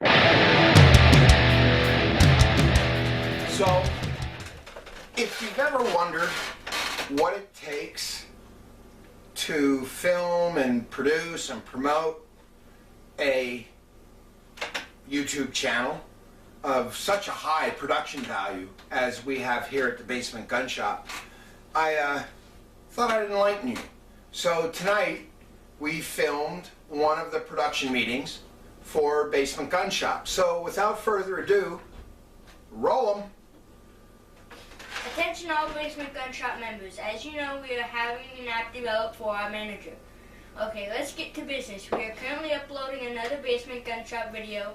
So, if you've ever wondered what it takes to film and produce and promote a YouTube channel of such a high production value as we have here at the Basement Gunshop, I thought I'd enlighten you. So tonight we filmed one of the production meetings for Basement Gunshop. So without further ado, roll 'em. Attention all Basement Gunshop members. As you know, we are having an app developed for our manager. Okay, let's get to business. We are currently uploading another Basement Gunshop video.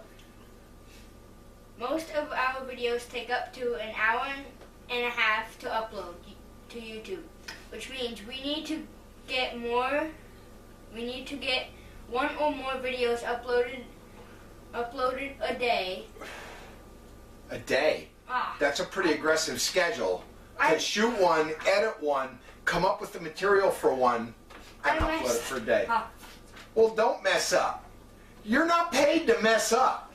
Most of our videos take up to an hour and a half to upload to YouTube, which means we need to get one or more videos uploaded a day. A day? Ah. That's a pretty aggressive schedule. To shoot one, edit one, come up with the material for one, and upload it for a day. Well, don't mess up. You're not paid to mess up.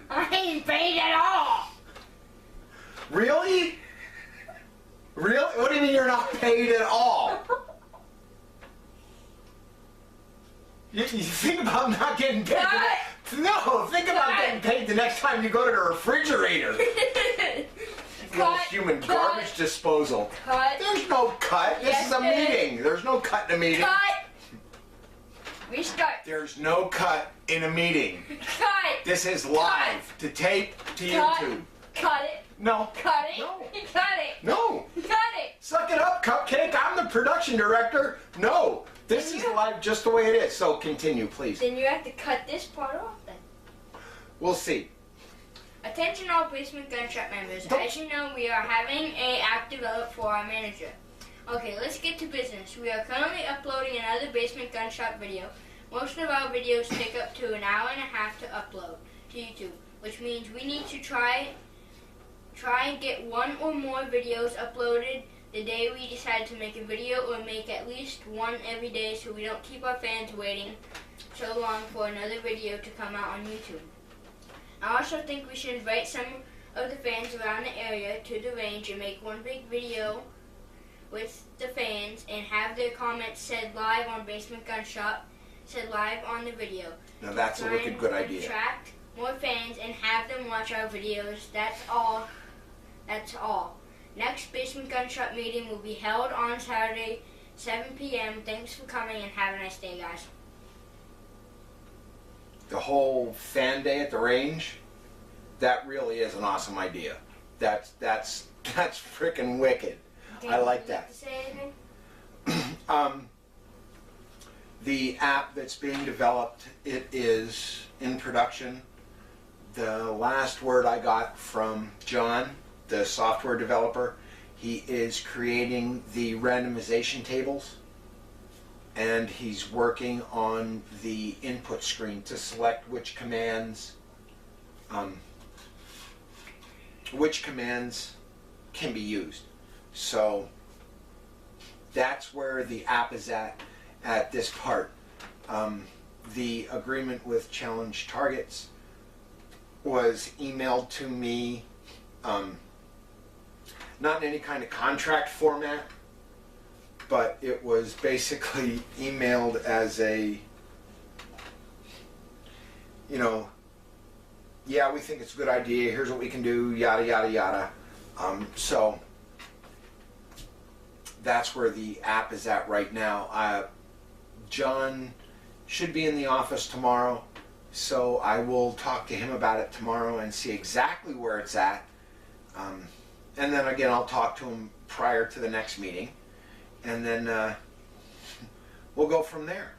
I ain't paid at all. Really? Really? What do you mean you're not paid at all? You think about not getting paid. No, think about getting paid the next time you go to the refrigerator. Little human garbage disposal. Cut. There's no cut. This is a meeting. There's no cut in a meeting. Cut. Restart. There's no cut in a meeting. Cut. This is live to tape to YouTube. Cut it. No. Cut it. No. Cut it. No. Cut it. Suck it up, Cupcake. I'm the production director. No. This is live just the way it is. So continue, please. Then you have to cut this part off then. We'll see. Attention all Basement Gunshop members. As you know, we are having an app developed for our manager. Okay, let's get to business. We are currently uploading another Basement Gunshop video. Most of our videos take up to an hour and a half to upload to YouTube, which means we need to try and get one or more videos uploaded the day we decide to make a video, or make at least one every day so we don't keep our fans waiting so long for another video to come out on YouTube. I also think we should invite some of the fans around the area to the range and make one big video with the fans and have their comments said live on Basement Gunshop, said live on the video. Now that's a wicked good idea. Attract more fans and have them watch our videos. That's all. That's all. Next Basement Gunshop meeting will be held on Saturday, 7 p.m. Thanks for coming and have a nice day, guys. The whole fan day at the range, that really is an awesome idea. That's freaking wicked. I like that. To say anything? The app that's being developed, it is in production. The last word I got from John, the software developer, he is creating the randomization tables, and he's working on the input screen to select which commands can be used. So that's where the app is at this part. The agreement with Challenge Targets was emailed to me, not in any kind of contract format, but it was basically emailed as a, yeah, we think it's a good idea, here's what we can do, yada, yada, yada. So that's where the app is at right now. John should be in the office tomorrow, so I will talk to him about it tomorrow and see exactly where it's at. And then again, I'll talk to him prior to the next meeting, and then we'll go from there.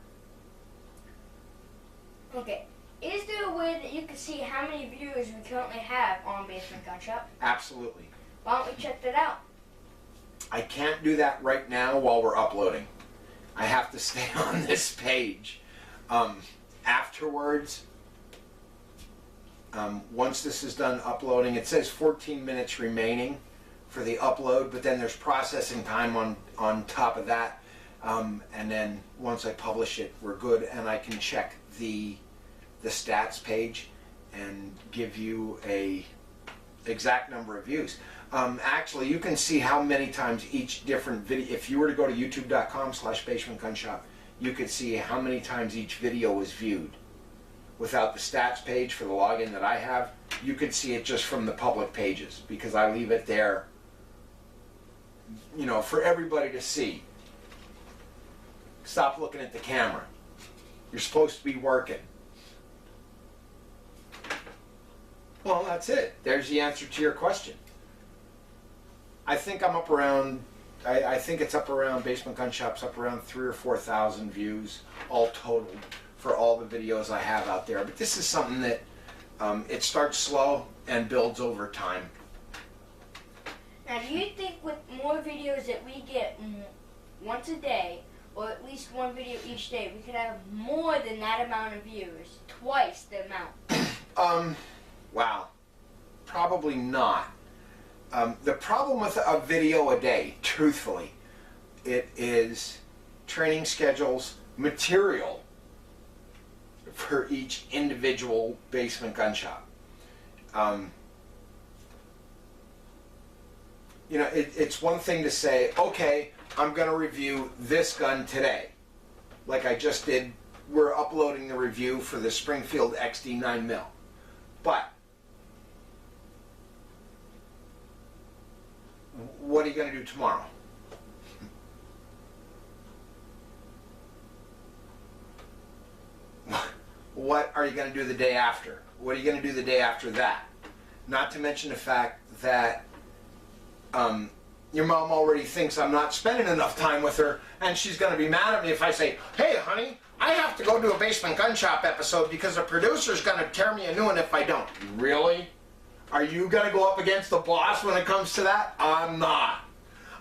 Okay. Is there a way that you can see how many viewers we currently have on Basement Gunshop? Absolutely. Why don't we check that out? I can't do that right now while we're uploading. I have to stay on this page. Afterwards, once this is done uploading, it says 14 minutes remaining for the upload, but then there's processing time on top of that. And then once I publish it, we're good, and I can check the stats page and give you a exact number of views. Actually, you can see how many times each different video, if you were to go to youtube.com/Basement Gunshop, you could see how many times each video was viewed. Without the stats page for the login that I have, you could see it just from the public pages, because I leave it there, you know, for everybody to see. Stop looking at the camera. You're supposed to be working. Well, that's it. There's the answer to your question. I think I'm up around, I think it's up around, Basement Gunshop's up around 3,000 or 4,000 views, all totaled, for all the videos I have out there. But this is something that, it starts slow and builds over time. Now, do you think with more videos that we get once a day, or at least one video each day, we could have more than that amount of views? Twice the amount. Wow. Probably not. The problem with a video a day, truthfully, it is training schedules, material for each individual basement gun shop. You know, it's one thing to say, okay, I'm going to review this gun today. Like I just did, we're uploading the review for the Springfield XD 9mm. But what are you going to do tomorrow? What are you going to do the day after? What are you going to do the day after that? Not to mention the fact that your mom already thinks I'm not spending enough time with her, and she's going to be mad at me if I say, hey honey, I have to go do a Basement Gun Shop episode because the producer's going to tear me a new one if I don't. Really? Are you going to go up against the boss when it comes to that? I'm not.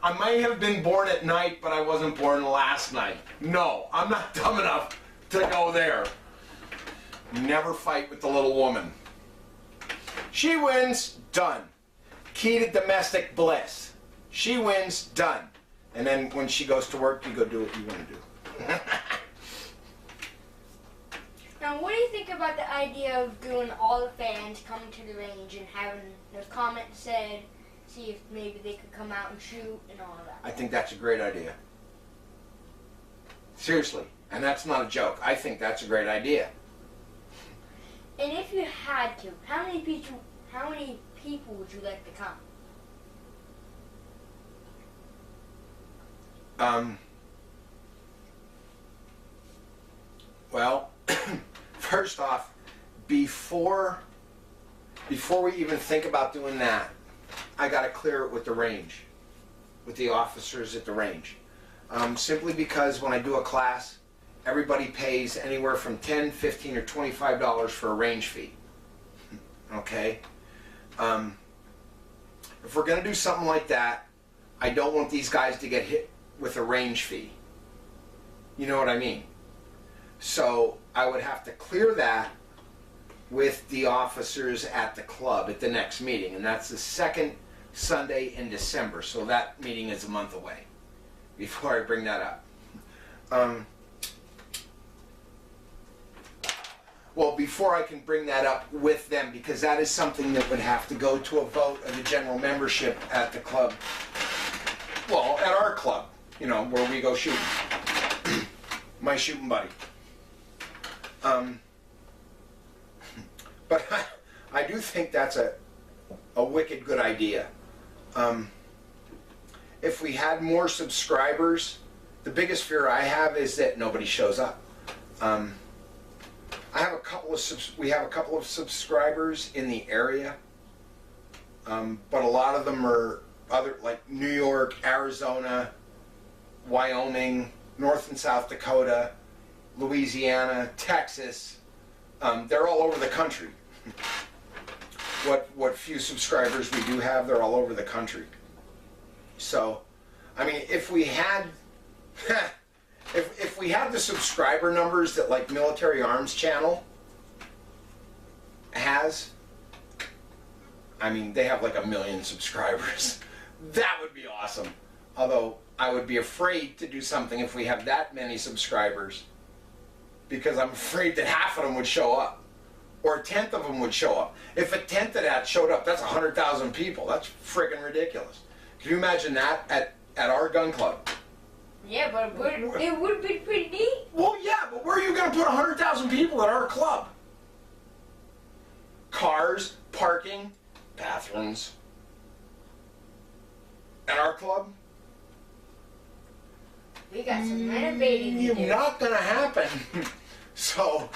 I might have been born at night, but I wasn't born last night. No, I'm not dumb enough to go there. Never fight with the little woman. She wins, done. Key to domestic bliss. She wins, done. And then when she goes to work, you go do what you want to do. Now, what do you think about the idea of doing all the fans coming to the range and having their comments said, see if maybe they could come out and shoot and all of that? I think that's a great idea. Seriously, and that's not a joke. I think that's a great idea. And if you had to, how many people would you like to come? Well, first off, before we even think about doing that, I got to clear it with the range, with the officers at the range. Simply because when I do a class, everybody pays anywhere from $10, $15, or $25 for a range fee. Okay? If we're going to do something like that, I don't want these guys to get hit with a range fee. You know what I mean? So I would have to clear that with the officers at the club at the next meeting, and that's the second Sunday in December, so that meeting is a month away before I bring that up. Well, before I can bring that up with them, because that is something that would have to go to a vote of the general membership at the club. Well, at our club, you know, where we go shooting. My shooting buddy. But I do think that's a wicked good idea. If we had more subscribers, the biggest fear I have is that nobody shows up. We have a couple of subscribers in the area, but a lot of them are like New York, Arizona, Wyoming, North and South Dakota, Louisiana, Texas. They're all over the country. What few subscribers we do have, they're all over the country. So, I mean, if we had if we had the subscriber numbers that like Military Arms Channel has, I mean, they have like 1 million subscribers. That would be awesome. Although I would be afraid to do something if we have that many subscribers, because I'm afraid that half of them would show up. or a tenth of them would show up. If a tenth of that showed up, that's 100,000 people. That's friggin' ridiculous. Can you imagine that at our gun club? Yeah, but it would be pretty neat. Well, yeah, but where are you going to put 100,000 people at our club? Cars, parking, bathrooms. At our club? We got some renovating to do. Not going to happen. So,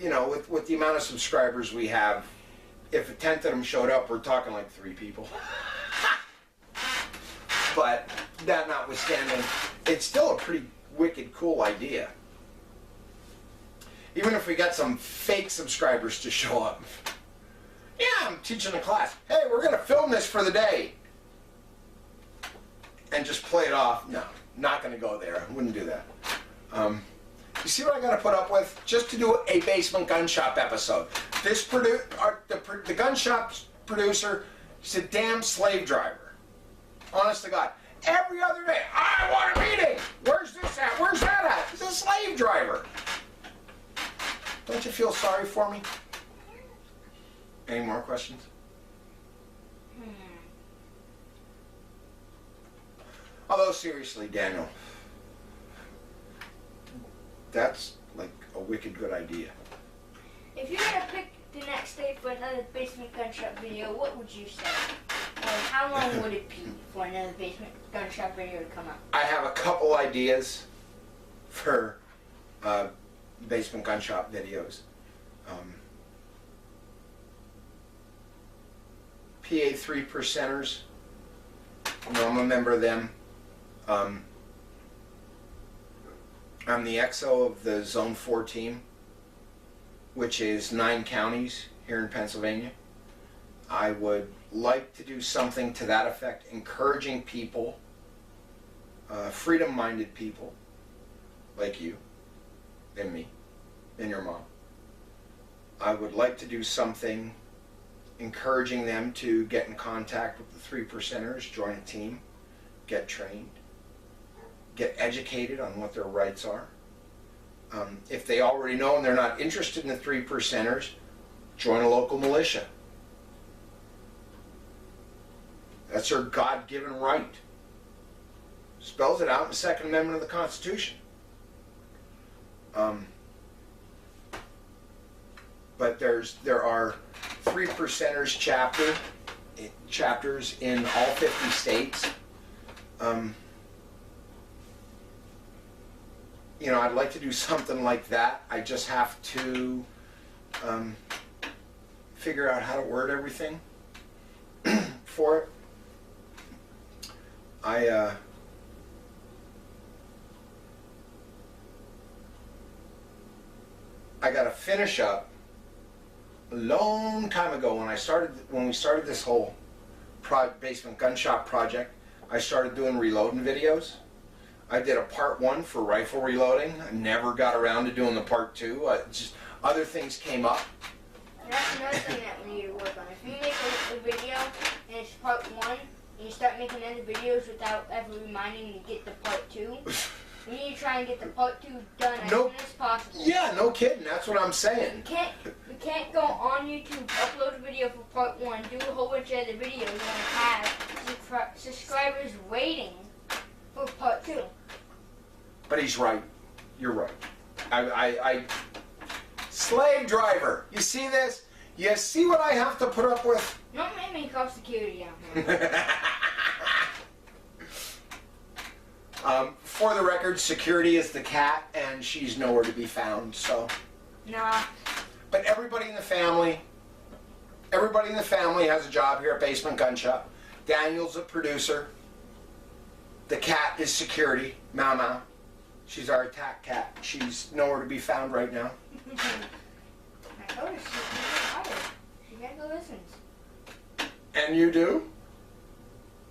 you know, with the amount of subscribers we have, if a tenth of them showed up, we're talking like 3 people. But that notwithstanding, it's still a pretty wicked cool idea. Even if we got some fake subscribers to show up. Yeah, I'm teaching a class. Hey, we're going to film this for the day. And just play it off. No, not going to go there. I wouldn't do that. You see what I got to put up with? Just to do a Basement Gunshop episode. This the gun shop producer, he's a damn slave driver. Honest to God. Every other day, I want a meeting. Where's this at? Where's that at? He's a slave driver. Don't you feel sorry for me? Any more questions? Although, seriously, Daniel, that's like a wicked good idea. If you were to pick the next day for another Basement Gunshop video, what would you say? Or how long would it be for another Basement Gunshop video to come out? I have a couple ideas for Basement Gunshop videos. PA 3%ers, you know, I'm a member of them. I'm the XO of the Zone 4 team, which is 9 counties here in Pennsylvania. I would like to do something to that effect, encouraging people, freedom-minded people, like you, and me, and your mom. I would like to do something encouraging them to get in contact with the 3%ers, join a team, get trained, get educated on what their rights are. If they already know and they're not interested in the 3%ers, join a local militia. That's their God-given right. Spells it out in the Second Amendment of the Constitution. But there are 3%ers chapters in all 50 states. You know, I'd like to do something like that. I just have to figure out how to word everything for it. I got to finish up. A long time ago, when we started this whole Basement Gunshop project, I started doing reloading videos. I did a part 1 for rifle reloading. I never got around to doing the part 2. Just other things came up. And that's another thing that we need to work on. If you make a video and it's part 1, and you start making other videos without ever reminding you to get the part 2, we need to try and get the part 2 done as soon as possible. Yeah, no kidding. That's what I'm saying. We can't go on YouTube, upload a video for part 1, do a whole bunch of other videos, and have subscribers waiting for part 2. But he's right. You're right. I slave driver. You see this? You see what I have to put up with? Don't make me call security out here. For the record, security is the cat, and she's nowhere to be found. So. Nah. But everybody in the family has a job here at Basement Gunshop. Daniel's a producer. The cat is security, Mama. She's our attack cat. She's nowhere to be found right now. I told her she's tired. She never listens. And you do?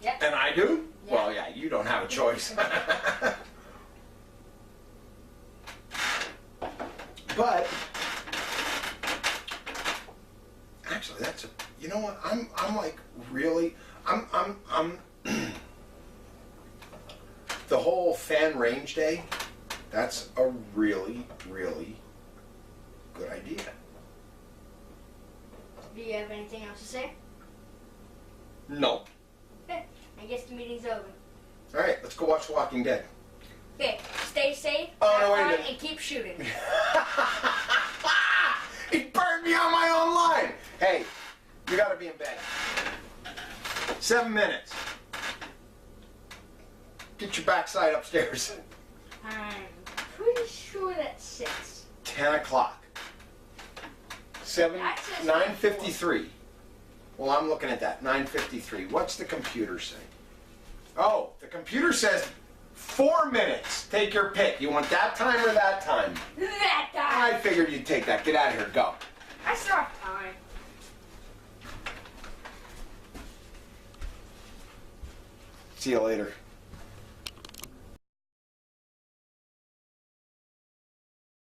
Yep. And I do? Yep. Well, yeah, you don't have a choice. But actually, that's you know what? I'm like really I'm the whole fan range day. That's a really else to say? No. Okay, I guess the meeting's over. All right, let's go watch Walking Dead. Okay, stay safe, Oh, have no, wait a fun, minute. and keep shooting. He burned me on my own line. Hey, you gotta be in bed. 7 minutes. Get your backside upstairs. I'm pretty sure that's 6. 10 o'clock. 9:53. Well, I'm looking at that. 9:53. What's the computer say? Oh, the computer says 4 minutes. Take your pick. You want that time or that time? That I time! figured you'd take that. Get out of here. Go. I still have time. See you later.